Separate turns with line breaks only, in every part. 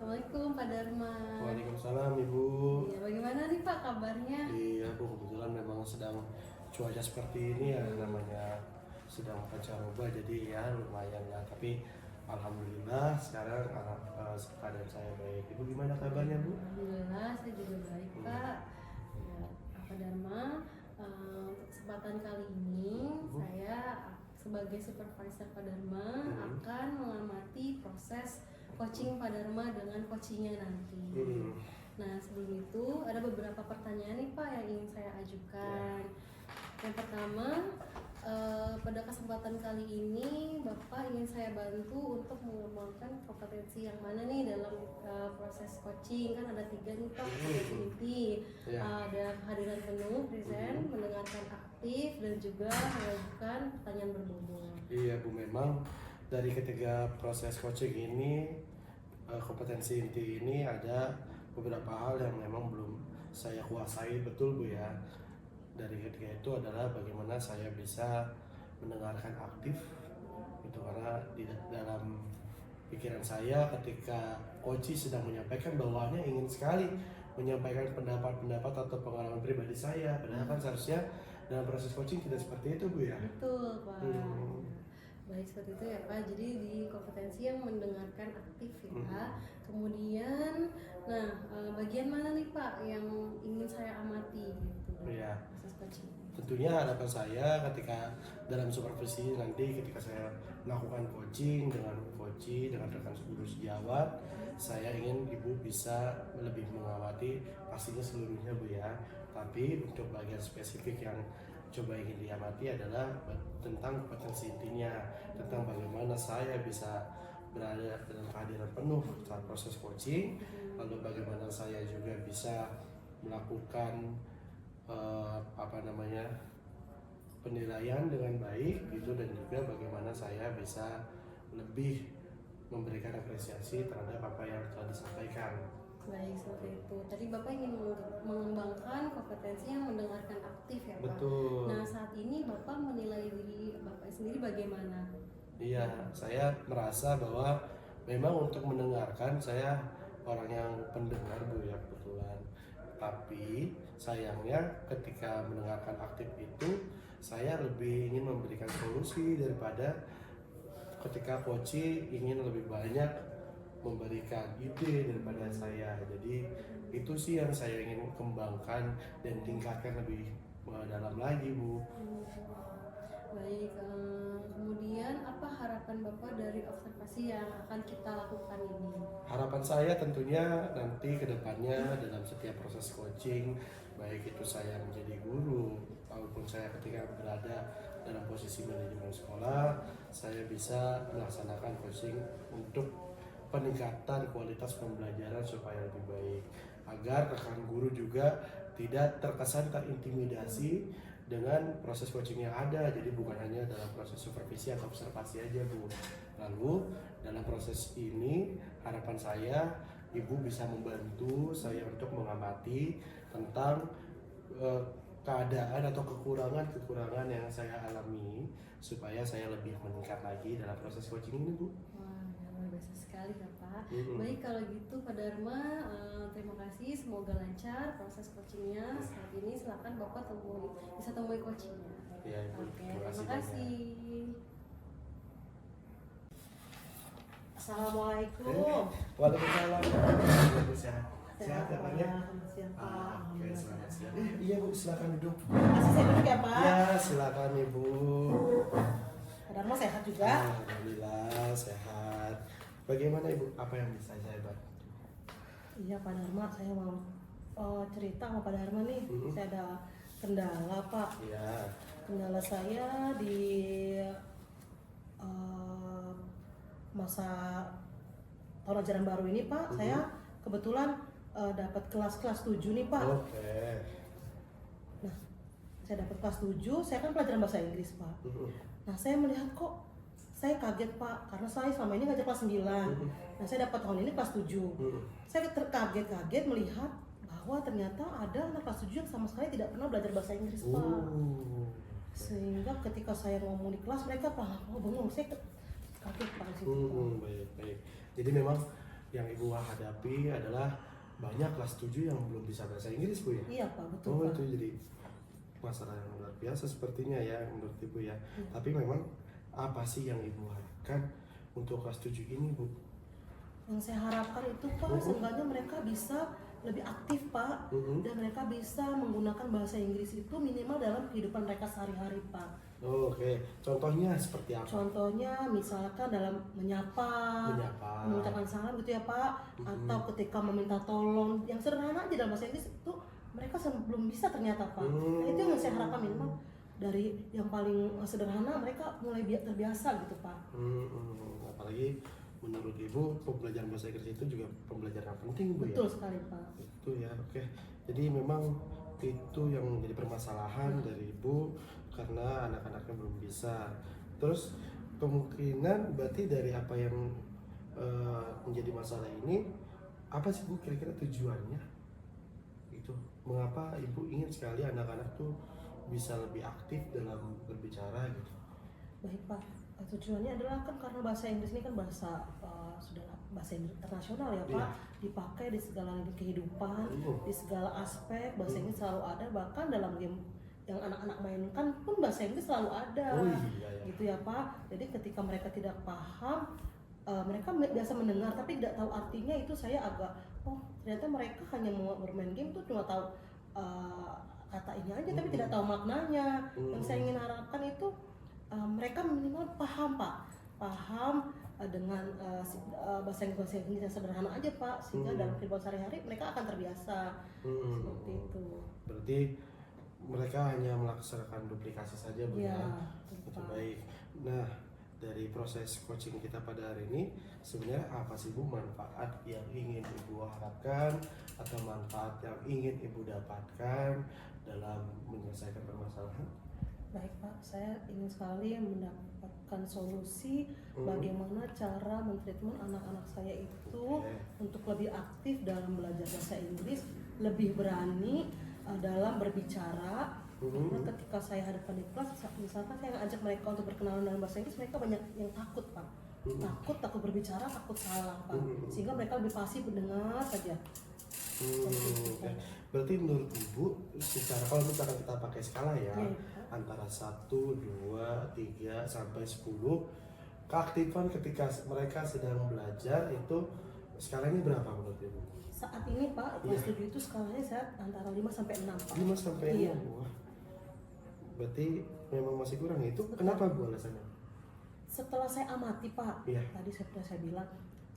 Assalamualaikum Pak Dharma.
Waalaikumsalam Ibu.
Iya, bagaimana nih Pak kabarnya?
Iya Bu, kebetulan memang sedang cuaca seperti ini ya, namanya sedang pancaroba, jadi ya lumayan lah. Tapi alhamdulillah sekarang keadaan saya baik. Ibu gimana kabarnya Bu?
Alhamdulillah saya juga baik Pak. Ya, Pak Dharma, untuk kesempatan kali ini saya sebagai supervisor Pak Dharma akan mengamati proses coaching Pak Dharma dengan coachingnya nanti. Nah, sebelum itu ada beberapa pertanyaan nih Pak yang ingin saya ajukan. Yang pertama, pada kesempatan kali ini Bapak ingin saya bantu untuk mengembangkan kompetensi yang mana nih dalam proses coaching. Kan ada 3 nih Pak kompetensi inti. Ada kehadiran penuh, present, mendengarkan aktif, dan juga mengajukan pertanyaan berbobot.
Iya Bu, memang dari ketiga proses coaching ini, kompetensi inti ini ada beberapa hal yang memang belum saya kuasai betul Bu ya. Dari ketiga itu adalah bagaimana saya bisa mendengarkan aktif, itu karena di dalam pikiran saya ketika coach sedang menyampaikan bawaannya ingin sekali menyampaikan pendapat-pendapat atau pengalaman pribadi saya, padahal kan seharusnya dalam proses coaching tidak seperti itu Bu ya.
Betul Pak. Baik, seperti itu ya Pak. Jadi di kompetensi yang mendengarkan aktif ya. Kemudian, nah bagian mana nih Pak yang ingin saya amati gitu dalam proses coaching?
Tentunya harapan saya ketika dalam supervisi nanti ketika saya melakukan coaching dengan coach, dengan rekan guru sejawat, saya ingin Ibu bisa lebih mengamati pastinya seluruhnya Bu ya. Tapi untuk bagian spesifik yang coba ingin diamati adalah tentang kompetensi intinya, tentang bagaimana saya bisa berada dalam kehadiran penuh saat proses coaching, lalu bagaimana saya juga bisa melakukan penilaian dengan baik gitu, dan juga bagaimana saya bisa lebih memberikan apresiasi terhadap apa yang telah disampaikan.
Baik, seperti itu. Tadi Bapak ingin mengembangkan kompetensi yang mendengarkan aktif ya Pak?
Betul.
Nah, saat ini Bapak menilai diri Bapak sendiri bagaimana?
Iya, saya merasa bahwa memang untuk mendengarkan saya orang yang pendengar Bu ya, kebetulan. Tapi sayangnya ketika mendengarkan aktif itu saya lebih ingin memberikan solusi daripada ketika coach ingin lebih banyak memberikan ide daripada saya. Jadi itu sih yang saya ingin kembangkan dan tingkatkan lebih dalam lagi Bu.
Baik, kemudian apa harapan Bapak dari observasi yang akan kita lakukan ini?
Harapan saya tentunya nanti ke depannya dalam setiap proses coaching, baik itu saya menjadi guru maupun saya ketika berada dalam posisi manajemen sekolah, saya bisa melaksanakan coaching untuk peningkatan kualitas pembelajaran supaya lebih baik, agar rekan guru juga tidak terkesan terintimidasi dengan proses coaching yang ada. Jadi bukan hanya dalam proses supervisi atau observasi aja Bu. Lalu dalam proses ini harapan saya Ibu bisa membantu saya untuk mengamati tentang keadaan atau kekurangan yang saya alami supaya saya lebih meningkat lagi dalam proses coaching ini Bu.
Wah, luar biasa sekali ya Pak. Baik, kalau gitu Pak Dharma, terima kasih, semoga lancar proses coachingnya. Saat ini silakan Bapak bisa temui coachingnya.
Ya, Ibu.
Oke, terima kasih.
Assalamualaikum.
Waalaikumsalam. Sehat ya Pak ya? Oke, selamat siang. Iya Bu, silakan duduk.
Masih saya duduk ya Pak?
Ya, silakan Ibu.
Pak Dharma sehat juga?
Alhamdulillah sehat. Bagaimana Ibu? Apa yang bisa saya bantu?
Iya Pak Dharma, saya mau cerita sama Pak Dharma nih. Saya ada kendala Pak.
Iya.
Kendala saya di masa tahun ajaran baru ini Pak. Saya kebetulan dapat kelas 7 nih Pak.
Oke.
Nah, saya dapat kelas 7, saya kan pelajaran bahasa Inggris Pak. Nah, saya melihat kok saya kaget Pak, karena saya selama ini ngajar kelas 9. Nah, saya dapat tahun ini kelas 7. Saya terkaget-kaget melihat bahwa ternyata ada anak kelas 7 yang sama sekali tidak pernah belajar bahasa Inggris Pak. Sehingga ketika saya ngomong di kelas, mereka bengong. Saya kaget Pak di situ.
Baik. Jadi memang yang ibu hadapi adalah banyak kelas 7 yang belum bisa bahasa Inggris Bu ya?
Iya Pak, betul
Oh
Pak.
itu jadi masalah yang luar biasa sepertinya ya menurut ibu ya.
Iya.
Tapi memang apa sih yang ibu harapkan untuk kelas 7 ini Bu?
Yang saya harapkan itu Pak, seenggaknya mereka bisa lebih aktif Pak, dan mereka bisa menggunakan bahasa Inggris itu minimal dalam kehidupan mereka sehari-hari Pak.
Oh, oke, contohnya seperti apa?
Contohnya misalkan dalam menyapa, mengucapkan salam gitu ya Pak, atau ketika meminta tolong, yang sederhana aja dalam bahasa Inggris itu mereka belum bisa ternyata Pak. Nah, itu yang saya harapkan minimal dari yang paling sederhana mereka mulai terbiasa gitu Pak.
Apalagi menurut ibu pembelajaran bahasa Inggris itu juga pembelajaran yang penting Bu ya?
Betul sekali Pak.
Itu ya, oke. Jadi memang itu yang menjadi permasalahan dari ibu karena anak-anaknya belum bisa. Terus kemungkinan berarti dari apa yang menjadi masalah ini, apa sih Bu kira-kira tujuannya? Itu mengapa ibu ingin sekali anak-anak tuh bisa lebih aktif dalam berbicara gitu?
Baik Pak, tujuannya adalah kan karena bahasa Inggris ini kan bahasa sudah bahasa internasional ya Pak, dipakai di segala lini kehidupan, di segala aspek bahasa Inggris selalu ada, bahkan dalam game yang anak-anak mainkan pun bahasa Inggris selalu ada, gitu ya Pak. Jadi ketika mereka tidak paham, mereka biasa mendengar tapi tidak tahu artinya, itu saya agak ternyata mereka hanya mau bermain game tuh cuma tahu kata ini aja tapi tidak tahu maknanya. Yang saya ingin harapkan itu mereka minimal paham Pak, paham dengan bahasa Inggris yang sederhana aja Pak, sehingga dalam kehidupan sehari-hari mereka akan terbiasa seperti itu.
Berarti mereka hanya melaksanakan duplikasi saja Bu ya. Itu baik. Nah, dari proses coaching kita pada hari ini sebenarnya apa sih Bu manfaat yang ingin Ibu harapkan atau manfaat yang ingin Ibu dapatkan dalam menyelesaikan permasalahan?
Baik Pak, saya ingin sekali mendapatkan solusi bagaimana cara mentreatment anak-anak saya itu untuk lebih aktif dalam belajar bahasa Inggris, lebih berani dalam berbicara. Karena ketika saya hadapkan di kelas, misalkan saya ngajak mereka untuk berkenalan dalam bahasa Inggris, mereka banyak yang takut Pak, takut berbicara, takut salah Pak, sehingga mereka lebih pasif mendengar saja.
Berarti menurut Ibu secara kalau misalkan kita pakai skala ya, antara 1, 2, 3 sampai 10, keaktifan ketika mereka sedang belajar itu skalanya berapa menurut Ibu?
Saat ini Pak, kelas 7 itu skalanya saya antara 5 sampai 6 Pak.
5 sampai 6. Wah. Berarti memang masih kurang ya? Itu kenapa Bu alasannya?
Setelah saya amati Pak, tadi seperti saya bilang,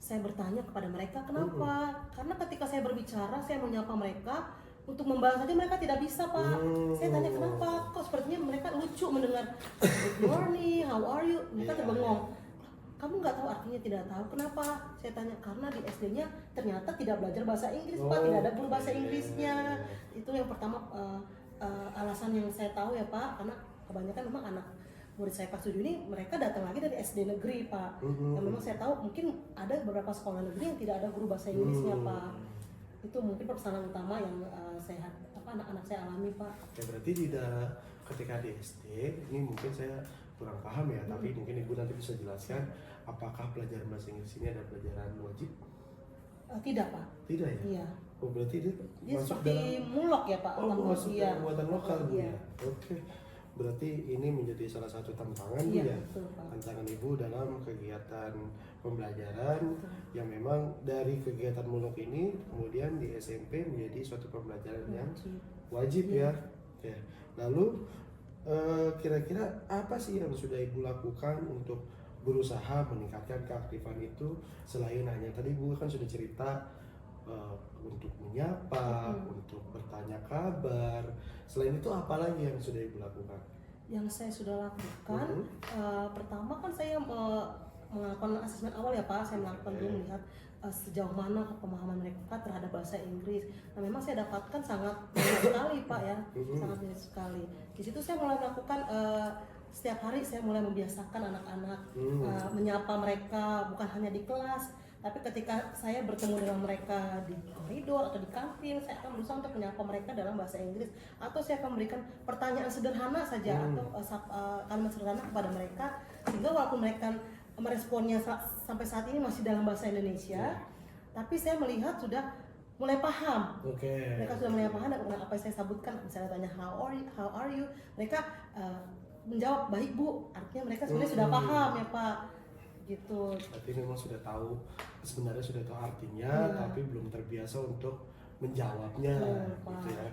saya bertanya kepada mereka kenapa? Karena ketika saya berbicara, saya menyapa mereka, untuk membalas saja mereka tidak bisa Pak. Saya tanya kenapa? Kok sepertinya mereka lucu mendengar good morning, how are you? Mereka terbengong. Kamu nggak tahu artinya? Tidak tahu. Kenapa? Saya tanya, karena di SD-nya ternyata tidak belajar bahasa Inggris Pak, tidak ada guru bahasa Inggrisnya. Itu yang pertama alasan yang saya tahu ya Pak, karena kebanyakan memang anak murid saya kelas 7 ini mereka datang lagi dari SD negeri Pak. Yang memang saya tahu mungkin ada beberapa sekolah negeri yang tidak ada guru bahasa Inggrisnya Pak. Itu mungkin permasalahan utama yang anak-anak saya alami Pak.
Ya berarti ketika di SD ini mungkin saya kurang paham ya, tapi mungkin Ibu nanti bisa jelaskan apakah pelajaran bahasa Inggris ini ada pelajaran wajib?
Tidak Pak.
Tidak ya?
Iya.
Oh berarti dia masuk
seperti mulok ya Pak?
Masuk dalam muatan lokal Bu ya? Oke. Berarti ini menjadi salah satu tantangan Bu ya?
Betul, Pak.
Tantangan Ibu dalam kegiatan pembelajaran yang memang dari kegiatan mulok ini kemudian di SMP menjadi suatu pembelajaran yang wajib ya. Oke. Lalu kira-kira apa sih yang sudah Ibu lakukan untuk berusaha meningkatkan keaktifan itu selain hanya tadi Bu kan sudah cerita untuk menyapa, untuk bertanya kabar. Selain itu apa lagi yang sudah Ibu lakukan?
Yang saya sudah lakukan, pertama kan saya melakukan asesmen awal ya Pak. Saya melakukan dulu melihat sejauh mana pemahaman mereka terhadap bahasa Inggris. Nah memang saya dapatkan sangat banyak sekali Pak ya, sangat banyak sekali. Di situ saya mulai melakukan setiap hari saya mulai membiasakan anak-anak menyapa mereka, bukan hanya di kelas, tapi ketika saya bertemu dengan mereka di koridor atau di kantin, saya akan berusaha untuk menyapa mereka dalam bahasa Inggris, atau saya akan memberikan pertanyaan sederhana saja atau kalimat sederhana kepada mereka, sehingga walaupun mereka meresponnya sampai saat ini masih dalam bahasa Indonesia, tapi saya melihat sudah mulai paham.
Oke.
Mereka sudah mulai paham dengan apa yang saya sebutkan. Misalnya tanya how are you, mereka menjawab baik Bu. Artinya mereka sebenarnya sudah paham ya Pak. Gitu.
Berarti memang sudah tahu, sebenarnya sudah tahu artinya, tapi belum terbiasa untuk menjawabnya, gitu ya.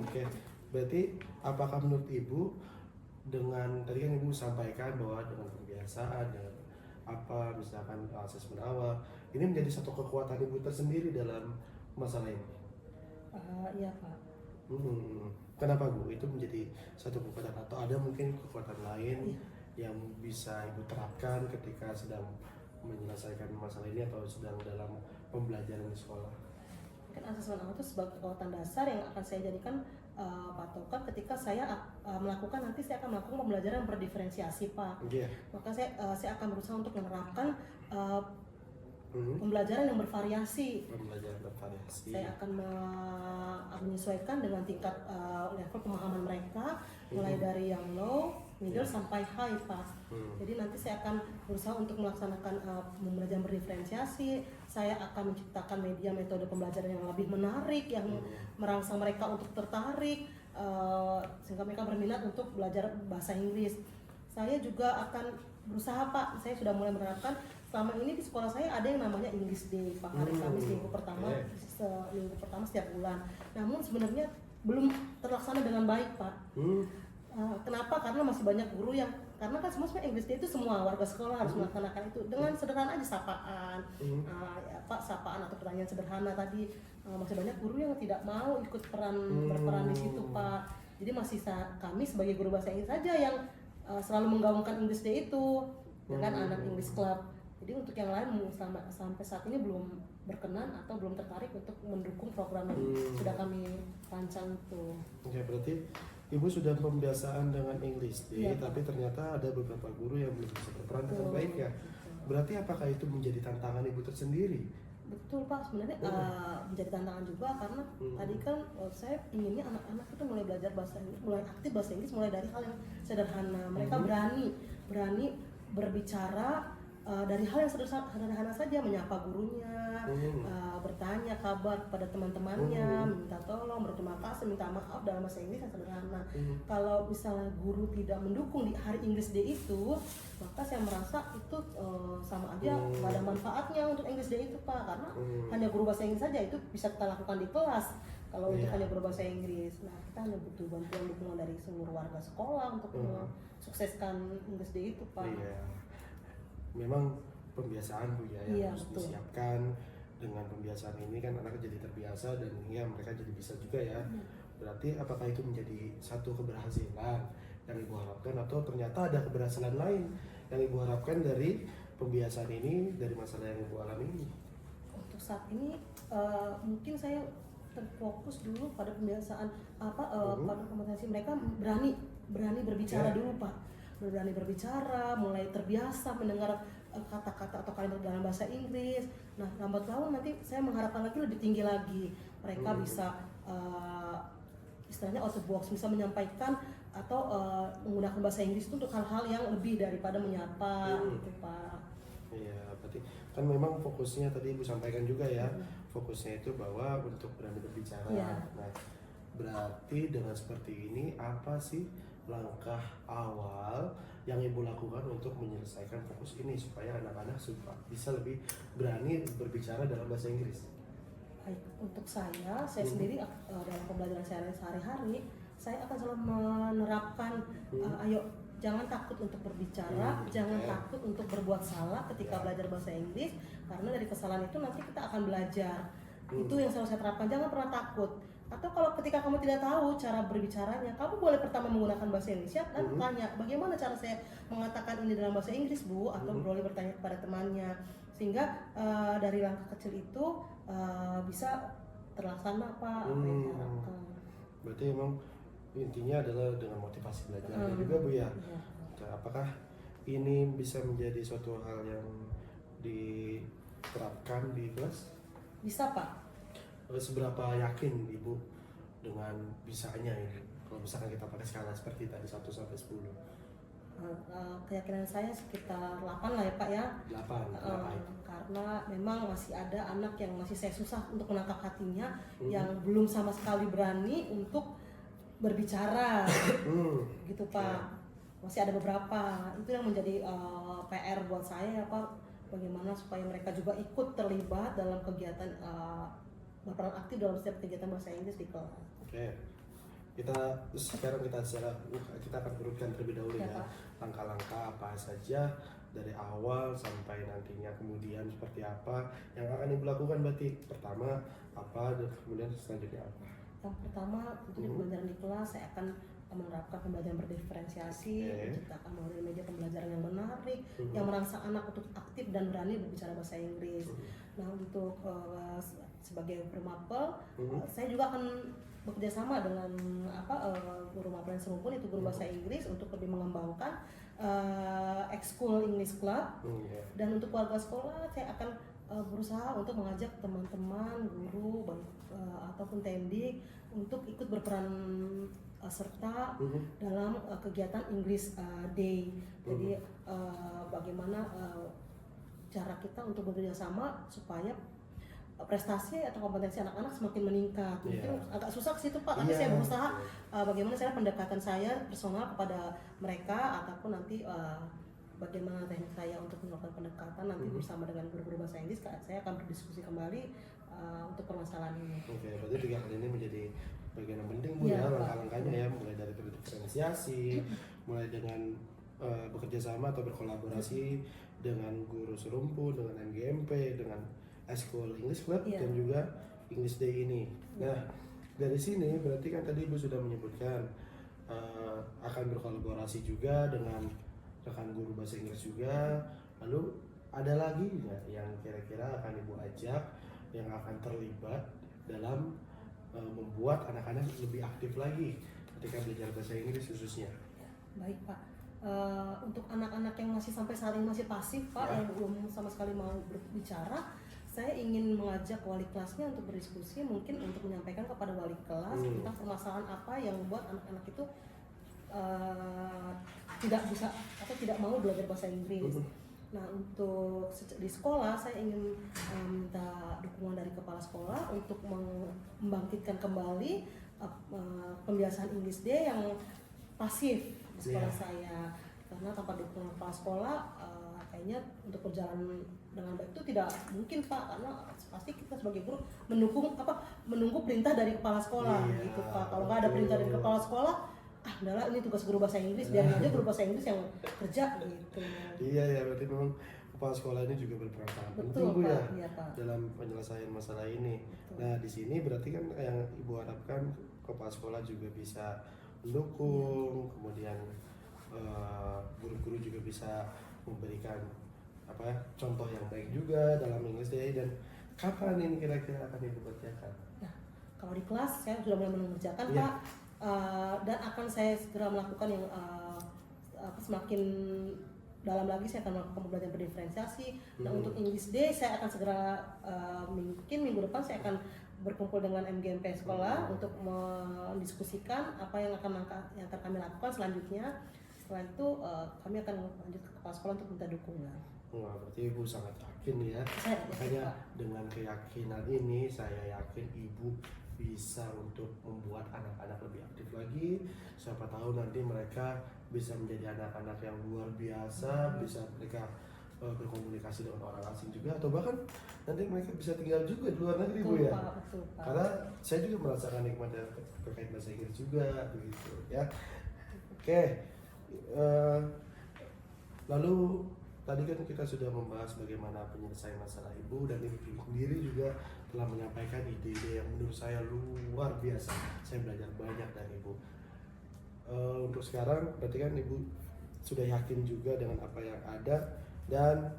Oke. Berarti apakah menurut Ibu dengan tadi kan Ibu sampaikan bahwa dengan pembiasaan, dengan apa misalkan asesmen awal, ini menjadi satu kekuatan Ibu tersendiri dalam masalah ini?
Iya Pak.
Kenapa Bu? Itu menjadi satu kekuatan atau ada mungkin kekuatan lain yang bisa Ibu terapkan ketika sedang menyelesaikan masalah ini atau sedang dalam pembelajaran di sekolah?
Mungkin asesmen awal itu sebagai kekuatan dasar yang akan saya jadikan patokan ketika saya melakukan, nanti saya akan melakukan pembelajaran yang berdiferensiasi Pak. Maka saya akan berusaha untuk menerapkan pembelajaran yang bervariasi. Saya akan menyesuaikan dengan tingkat level pemahaman mereka, mulai dari yang low, middle sampai high Pak. Jadi nanti saya akan berusaha untuk melaksanakan pembelajaran berdiferensiasi. Saya akan menciptakan media metode pembelajaran yang lebih menarik, yang merangsang mereka untuk tertarik, sehingga mereka berminat untuk belajar bahasa Inggris. Saya juga akan berusaha Pak, saya sudah mulai menerapkan. Selama ini di sekolah saya ada yang namanya English Day Pak, hari Kamis minggu pertama setiap bulan. Namun sebenarnya belum terlaksana dengan baik Pak. Kenapa? Karena masih banyak guru yang, karena kan sebenarnya English Day itu semua warga sekolah harus melaksanakan itu dengan sederhana aja, sapaan, ya, Pak, sapaan atau pertanyaan sederhana tadi. Masih banyak guru yang tidak mau ikut berperan di situ Pak. Jadi masih kami sebagai guru bahasa Inggris saja yang selalu menggaungkan English Day itu dengan anak English Club. Jadi untuk yang lain sampai saat ini belum berkenan atau belum tertarik untuk mendukung program yang sudah kami rancang itu.
Oke, berarti Ibu sudah pembiasaan dengan English Day, tapi ternyata ada beberapa guru yang belum bisa berperan dengan baik ya. Berarti apakah itu menjadi tantangan Ibu tersendiri?
Betul Pak, sebenarnya menjadi tantangan juga karena tadi kan saya inginnya anak-anak itu mulai belajar bahasa Inggris, mulai aktif bahasa Inggris mulai dari hal yang sederhana. Mereka berani berbicara dari hal yang sederhana saja, menyapa gurunya, bertanya kabar kepada teman-temannya, minta tolong, berterima kasih, minta maaf dalam bahasa Inggris yang sederhana. Kalau misalnya guru tidak mendukung di hari English Day itu, maka saya merasa itu sama aja nggak ada manfaatnya untuk English Day itu Pak, karena hanya guru bahasa Inggris saja itu bisa kita lakukan di kelas. Kalau untuk hanya guru bahasa Inggris, nah kita hanya butuh bantuan dukungan dari seluruh warga sekolah untuk mensukseskan English Day itu Pak.
Memang pembiasaan Bu ya yang harus
betul.
disiapkan. Dengan pembiasaan ini kan anak jadi terbiasa dan ya mereka jadi bisa juga ya. Berarti apakah itu menjadi satu keberhasilan yang Ibu harapkan atau ternyata ada keberhasilan lain yang Ibu harapkan dari pembiasaan ini, dari masalah yang Ibu alami ini?
Untuk saat ini mungkin saya terfokus dulu pada pembiasaan pada kompetensi mereka berani berbicara dulu Pak. Berani berbicara, mulai terbiasa mendengar kata-kata atau kalimat dalam bahasa Inggris. Nah, lambat laun nanti saya mengharapkan lagi lebih tinggi lagi. Mereka bisa istilahnya out of box, bisa menyampaikan atau menggunakan bahasa Inggris itu untuk hal-hal yang lebih daripada menyapa gitu Pak.
Iya, berarti kan memang fokusnya tadi Ibu sampaikan juga ya, fokusnya itu bahwa untuk berani berbicara. Nah, berarti dengan seperti ini apa sih langkah awal yang Ibu lakukan untuk menyelesaikan fokus ini supaya anak-anak bisa lebih berani berbicara dalam bahasa Inggris?
Baik, untuk saya sendiri dalam pembelajaran saya sehari-hari, saya akan selalu menerapkan ayo jangan takut untuk berbicara, jangan takut untuk berbuat salah ketika belajar bahasa Inggris, karena dari kesalahan itu nanti kita akan belajar. Itu yang selalu saya terapkan, jangan pernah takut. Atau kalau ketika kamu tidak tahu cara berbicaranya, kamu boleh pertama menggunakan bahasa Indonesia dan tanya, bagaimana cara saya mengatakan ini dalam bahasa Inggris Bu? Atau boleh bertanya kepada temannya. Sehingga dari langkah kecil itu bisa terlaksana Pak apa yang diharapkan.
Berarti emang intinya adalah dengan motivasi belajar juga Bu ya. Apakah ini bisa menjadi suatu hal yang diterapkan di kelas?
Bisa Pak.
Seberapa yakin Ibu dengan bisanya ini? Kalau misalkan kita pakai skala seperti tadi 1 sampai 10.
keyakinan saya sekitar 8 lah ya Pak ya.
8, kenapa itu?
Karena memang masih ada anak yang masih saya susah untuk menangkap hatinya, yang belum sama sekali berani untuk berbicara gitu Pak. Masih ada beberapa, itu yang menjadi PR buat saya ya Pak, bagaimana supaya mereka juga ikut terlibat dalam kegiatan, berperan aktif dalam setiap kegiatan bahasa Inggris di kelas.
Oke, sekarang kita akan urutkan terlebih dahulu ya,
Pak.
langkah-langkah apa saja dari awal sampai nantinya kemudian seperti apa yang akan Ibu lakukan. Berarti pertama apa dan kemudian selanjutnya apa?
Yang pertama untuk pembelajaran di kelas saya akan menerapkan pembelajaran berdiferensiasi, menciptakan media pembelajaran yang menarik, yang merangsang anak untuk aktif dan berani berbicara bahasa Inggris. Nah untuk sebagai guru mapel, saya juga akan bekerja sama dengan guru mapel yang serumpun, itu guru bahasa Inggris, untuk lebih mengembangkan Ex-School English Club. Dan untuk keluarga sekolah saya akan berusaha untuk mengajak teman-teman guru ataupun tendik untuk ikut berperan serta dalam kegiatan English Day. Jadi bagaimana cara kita untuk bekerja sama supaya prestasi atau kompetensi anak-anak semakin meningkat. Mungkin agak susah ke situ Pak, tapi saya berusaha bagaimana cara pendekatan saya personal kepada mereka, ataupun nanti bagaimana teknik saya untuk melakukan pendekatan nanti bersama dengan guru-guru bahasa Inggris. Saya akan berdiskusi kembali untuk permasalahan ini.
Oke, berarti 3 hal ini menjadi bagian yang penting Bu ya, langkah-langkahnya ya, mulai dari diferensiasi, mulai dengan bekerja sama atau berkolaborasi dengan guru serumpun, dengan MGMP, dengan Ex-School English Club, dan juga English Day ini. Nah, dari sini berarti kan tadi Ibu sudah menyebutkan akan berkolaborasi juga dengan rekan guru bahasa Inggris juga. Lalu ada lagi nggak yang kira-kira akan Ibu ajak yang akan terlibat dalam membuat anak-anak lebih aktif lagi ketika belajar bahasa Inggris khususnya?
Baik Pak, untuk anak-anak yang masih sampai saat ini masih pasif Pak, yang belum sama sekali mau berbicara, saya ingin mengajak wali kelasnya untuk berdiskusi, mungkin untuk menyampaikan kepada wali kelas tentang permasalahan apa yang membuat anak-anak itu tidak bisa atau tidak mau belajar bahasa Inggris. Nah untuk di sekolah saya ingin minta dukungan dari kepala sekolah untuk membangkitkan kembali pembiasaan English Day yang pasif di sekolah saya, karena tanpa dukungan kepala sekolah kayaknya untuk berjalan dengan baik itu tidak mungkin Pak, karena pasti kita sebagai guru menunggu perintah dari kepala sekolah gitu Pak. Kalau nggak ada perintah dari kepala sekolah, udahlah ini tugas guru bahasa Inggris, biar aja guru bahasa Inggris yang kerja gitu.
Iya ya, berarti memang kepala sekolah ini juga berperan sangat penting Bu ya, dalam penyelesaian masalah ini. Nah di sini berarti kan yang Ibu harapkan kepala sekolah juga bisa mendukung, kemudian guru-guru juga bisa memberikan contoh yang baik juga dalam English Day. Dan kapan ini kira-kira akan Ibu kerjakan?
Nah kalau di kelas saya sudah mulai mengerjakan Pak. Dan akan saya segera melakukan yang semakin dalam lagi, saya akan melakukan pembelajaran berdiferensiasi. Nah untuk English Day saya akan segera mungkin minggu depan saya akan berkumpul dengan MGMP sekolah untuk mendiskusikan apa yang akan kami lakukan selanjutnya. Setelah itu kami akan lanjut ke kepala sekolah untuk minta dukungan.
Wah, berarti Ibu sangat yakin ya. Makanya dengan keyakinan ini saya yakin Ibu bisa untuk membuat anak-anak lebih aktif lagi. Siapa tahu nanti mereka bisa menjadi anak-anak yang luar biasa, bisa mereka berkomunikasi dengan orang asing juga, atau bahkan nanti mereka bisa tinggal juga di luar negeri Bu ya.
Betul, Pak.
Karena saya juga merasakan nikmat terkait bahasa Inggris juga begitu ya. Oke. Lalu tadi kan kita sudah membahas bagaimana penyelesaian masalah Ibu, dan Ibu sendiri juga telah menyampaikan ide-ide yang menurut saya luar biasa. Saya belajar banyak dari Ibu. Untuk sekarang berarti kan Ibu sudah yakin juga dengan apa yang ada, dan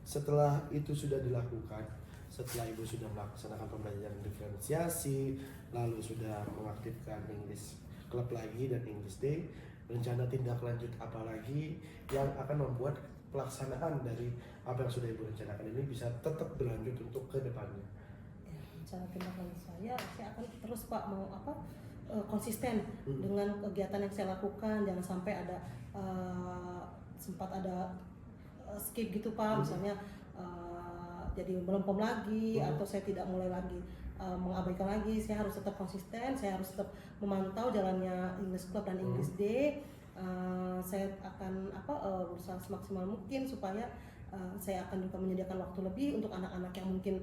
setelah itu sudah dilakukan, setelah Ibu sudah melaksanakan pembelajaran diferensiasi, lalu sudah mengaktifkan English Club lagi dan English Day, rencana tindak lanjut apa lagi yang akan membuat pelaksanaan dari apa yang sudah Ibu rencanakan ini bisa tetap berlanjut untuk ke depannya?
Cara tindak lanjut saya akan terus Pak konsisten dengan kegiatan yang saya lakukan. Jangan sampai ada sempat ada skip gitu Pak, misalnya jadi melempem lagi atau saya tidak mulai lagi mengabaikan lagi. Saya harus tetap konsisten, saya harus tetap memantau jalannya English Club dan English Day. Saya akan berusaha semaksimal mungkin supaya saya akan juga menyediakan waktu lebih untuk anak-anak yang mungkin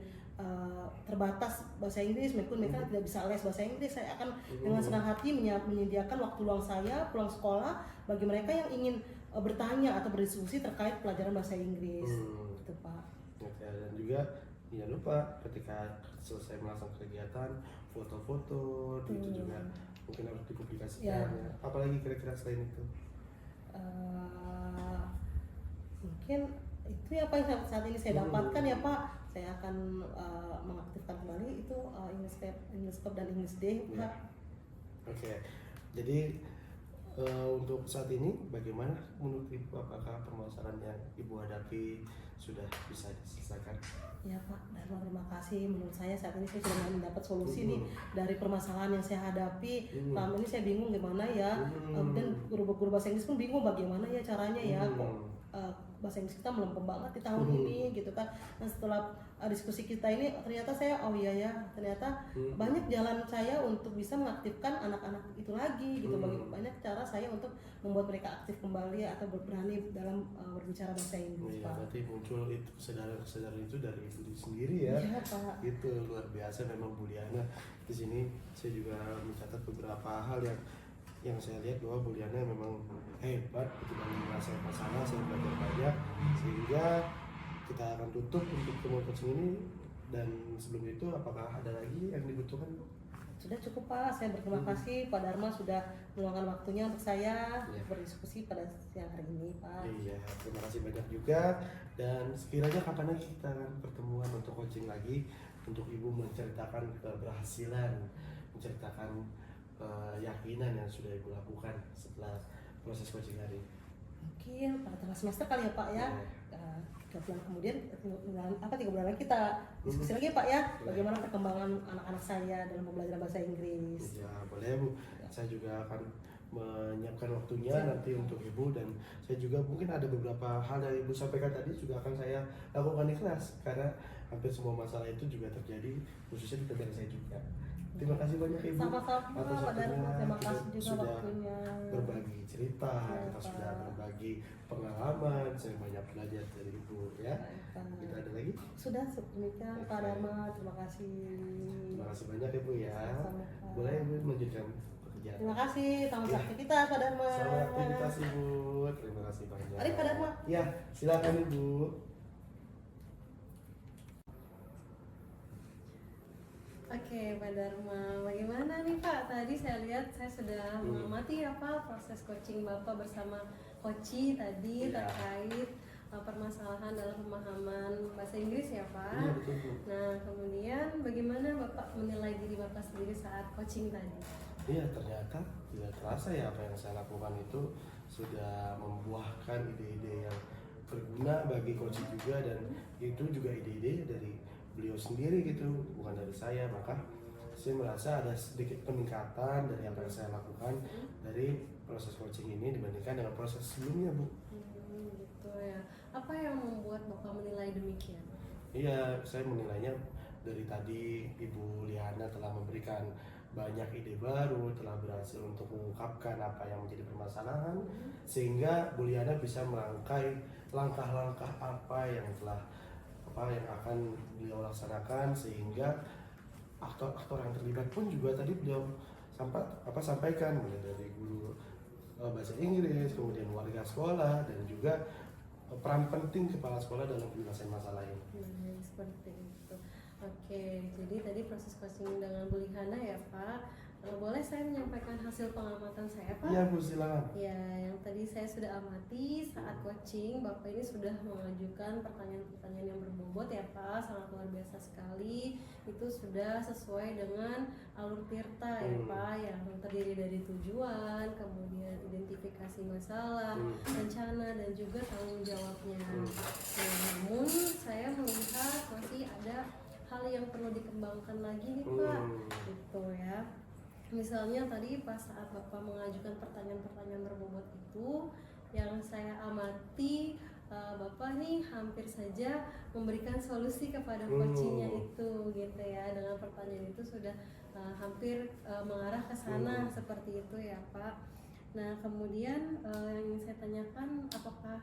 terbatas bahasa Inggris, maupun mereka tidak bisa les bahasa Inggris. Saya akan dengan senang hati menyediakan waktu luang saya pulang sekolah bagi mereka yang ingin bertanya atau berdiskusi terkait pelajaran bahasa Inggris. Gitu Pak.
Oke, dan juga jangan lupa ketika selesai melaksanakan kegiatan foto-foto itu juga mungkin harus dipublikasikan ya. Apalagi kira-kira selain itu?
Mungkin itu ya Pak yang saat ini saya dapatkan ya Pak. Saya akan mengaktifkan kembali itu English Club dan English Day Pak.
Ya. Oke, jadi untuk saat ini bagaimana menurut Ibu, apakah permasalahan yang Ibu hadapi sudah bisa diselesaikan?
Ya Pak, Dharma, terima kasih. Menurut saya saat ini saya sudah mendapat solusi nih dari permasalahan yang saya hadapi. Selama ini saya bingung gimana ya, dan guru-guru bahasa Inggris pun bingung bagaimana ya caranya ya, kok bahasa Inggris kita melempem banget di tahun ini gitu kan. Nah setelah diskusi kita ini ternyata saya ternyata banyak jalan saya untuk bisa mengaktifkan anak-anak itu lagi gitu. Banyak cara saya untuk membuat mereka aktif kembali atau berani dalam berbicara bahasa Inggris.
Iya, berarti muncul itu kesadaran itu dari Ibu sendiri ya.
Iya Pak.
Itu luar biasa memang Bu Liana. Di sini saya juga mencatat beberapa hal yang saya lihat bahwa Bu Liana memang hebat ketika menguasai masalah. Saya belajar banyak sehingga kita akan tutup untuk temuan coaching ini. Dan sebelum itu apakah ada lagi yang dibutuhkan Bu?
Sudah cukup Pak, saya berterima kasih Pak Dharma sudah meluangkan waktunya untuk saya berdiskusi pada siang hari ini Pak.
Iya, terima kasih banyak juga. Dan sekiranya kapan lagi kita akan pertemuan untuk coaching lagi, untuk Ibu menceritakan keberhasilan, menceritakan keyakinan yang sudah Ibu lakukan setelah proses coaching hari ini.
Mungkin pada tengah semester kali ya Pak ya. 3 bulan kemudian, 3 bulan lagi kita diskusi lagi Pak ya, bagaimana perkembangan anak-anak saya dalam pembelajaran bahasa Inggris.
Ya boleh Bu, saya juga akan menyiapkan waktunya nanti untuk Ibu. Dan saya juga mungkin ada beberapa hal yang Ibu sampaikan tadi juga akan saya lakukan ikhlas, karena hampir semua masalah itu juga terjadi khususnya di negara saya juga. Terima kasih banyak Ibu.
Sama-sama
atas
Pak Dharma,
waktunya.
terima
Kita
kasih juga
sudah
waktunya.
berbagi cerita,
Ya,
kita
Pak.
sudah berbagi pengalaman. Saya banyak belajar dari Ibu ya. Kita ada lagi?
Sudah demikian Pak Dharma, terima kasih.
Terima kasih banyak Ibu ya.
Sama-sama, Pak.
Boleh Ibu melanjutkan pekerjaan.
Terima kasih, selamat aktivitas Pak Dharma.
Selamat aktivitas Ibu. Terima kasih banyak.
Mari Pak Dharma.
Ya, silakan Ibu.
Oke, Pak Dharma, bagaimana nih Pak? Tadi saya lihat saya sudah mengamati proses coaching Bapak bersama Koci tadi terkait permasalahan dalam pemahaman bahasa Inggris ya Pak.
Iya, betul, Bu.
Nah, kemudian bagaimana Bapak menilai diri Bapak sendiri saat coaching tadi?
Iya, ternyata tidak terasa ya apa yang saya lakukan itu sudah membuahkan ide-ide yang berguna bagi coaching juga, dan itu juga ide-ide dari beliau sendiri gitu, bukan dari saya. Maka saya merasa ada sedikit peningkatan dari apa yang saya lakukan dari proses coaching ini dibandingkan dengan proses sebelumnya Bu.
Gitu ya. Apa yang membuat Bapak menilai demikian?
Iya, saya menilainya dari tadi Ibu Liana telah memberikan banyak ide baru, telah berhasil untuk mengungkapkan apa yang menjadi permasalahan, sehingga Bu Liana bisa merangkai langkah-langkah apa yang akan beliau laksanakan, sehingga aktor-aktor yang terlibat pun juga tadi beliau sampaikan, mulai dari guru bahasa Inggris, kemudian warga sekolah, dan juga peran penting kepala sekolah dalam penyelesaian masalah ini.
Seperti itu. Oke, jadi tadi proses coaching dengan Bu Liana ya Pak. Boleh saya menyampaikan hasil pengamatan saya Pak?
Iya Bu, silakan.
Ya, yang tadi saya sudah amati saat coaching, Bapak ini sudah mengajukan pertanyaan-pertanyaan yang berbobot ya Pak, sangat luar biasa sekali. Itu sudah sesuai dengan alur tirta ya Pak, yang terdiri dari tujuan, kemudian identifikasi masalah, rencana, dan juga tanggung jawabnya. Namun saya melihat masih ada hal yang perlu dikembangkan lagi nih Pak, gitu ya. misalnya tadi pas saat Bapak mengajukan pertanyaan-pertanyaan berbobot itu, yang saya amati Bapak nih hampir saja memberikan solusi kepada coachingnya itu gitu ya, dengan pertanyaan itu sudah hampir mengarah ke sana seperti itu ya Pak. Nah kemudian yang ingin saya tanyakan, apakah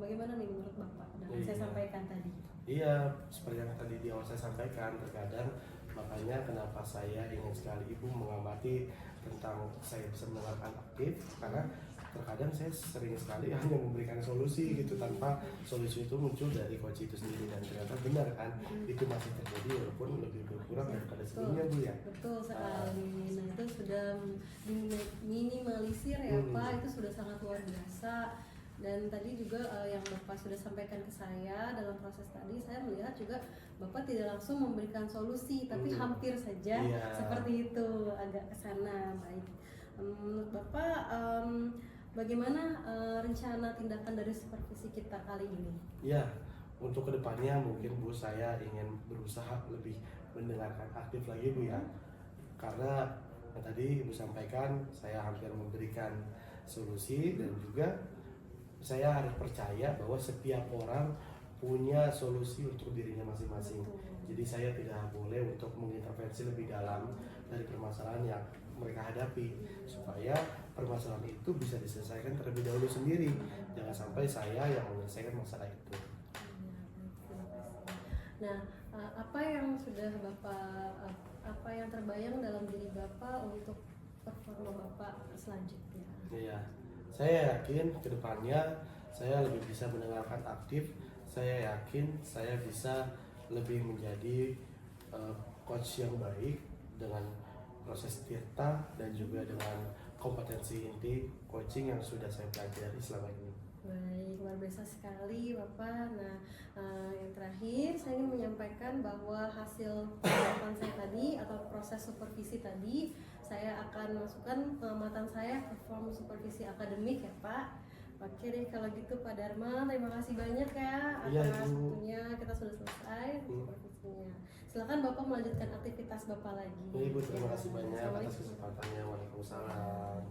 bagaimana nih menurut Bapak dengan saya sampaikan tadi?
Iya, seperti yang tadi di awal saya sampaikan, terkadang makanya kenapa saya ingin sekali Ibu mengamati tentang saya bisa mendengarkan aktif, karena terkadang saya sering sekali hanya memberikan solusi gitu tanpa solusi itu muncul dari coach itu sendiri, dan ternyata benar kan itu masih terjadi walaupun lebih berkurang daripada sebelumnya Bu ya.
Betul sekali. Nah itu sudah diminimalisir ya Pak, itu sudah sangat luar biasa. Dan tadi juga yang Bapak sudah sampaikan ke saya dalam proses tadi, saya melihat juga Bapak tidak langsung memberikan solusi, tapi hampir saja seperti itu, agak ke sana. Baik, menurut Bapak bagaimana rencana tindakan dari supervisi kita kali ini?
Ya, untuk kedepannya mungkin Bu saya ingin berusaha lebih mendengarkan aktif lagi Bu ya, karena yang tadi Ibu sampaikan saya hampir memberikan solusi, dan juga saya harus percaya bahwa setiap orang punya solusi untuk dirinya masing-masing. Jadi saya tidak boleh untuk mengintervensi lebih dalam dari permasalahan yang mereka hadapi, supaya permasalahan itu bisa diselesaikan terlebih dahulu sendiri. Jangan sampai saya yang menyelesaikan masalah itu.
Nah, apa yang sudah Bapak, apa yang terbayang dalam diri Bapak untuk performa Bapak selanjutnya?
Iya, saya yakin kedepannya saya lebih bisa mendengarkan aktif. Saya yakin saya bisa lebih menjadi coach yang baik dengan proses tirta dan juga dengan kompetensi inti coaching yang sudah saya pelajari selama ini.
Baik, luar biasa sekali Bapak. Nah, yang terakhir saya ingin menyampaikan bahwa hasil pengamatan saya tadi atau proses supervisi tadi, saya akan masukkan pengamatan saya ke form supervisi akademik ya Pak. Oke deh kalau gitu Pak Dharma, terima kasih banyak ya atas waktunya, kita sudah selesai supervisinya. Silakan Bapak melanjutkan aktivitas Bapak lagi.
Ibu terima kasih banyak atas kesempatannya. Waalaikumsalam.